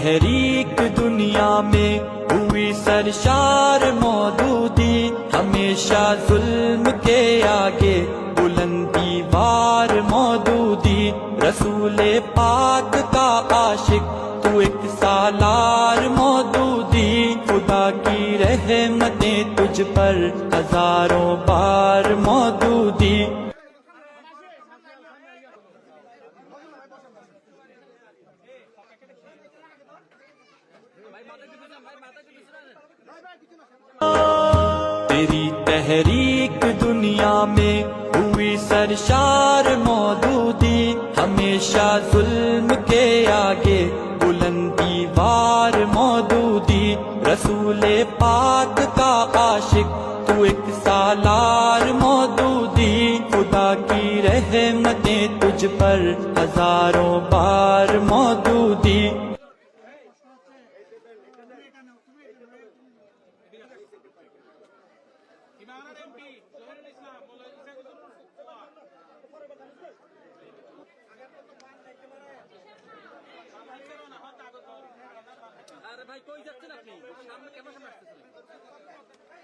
तहरीक दुनिया में हुई सरशार मौदूदी, हमेशा जुल्म के आगे बुलंदी वार मौदूदी। रसूले पाक का आशिक तू एक सालार मौदूदी, खुदा की रहमतें तुझ पर हजारों बार मौदूदी। तेरी तहरीक दुनिया में हुई सरशार मौदूदी, हमेशा जुल्म के आगे बुलंदी वार मौदूदी। रसूले पाक का आशिक तू एक सालार मौदूदी, खुदा की रहमतें तुझ पर हजारों बार मौदूदी। আরে ভাই কই যাচ্ছেন আপনি? সামনে ক্যামেরা সামনে আসতেছেন।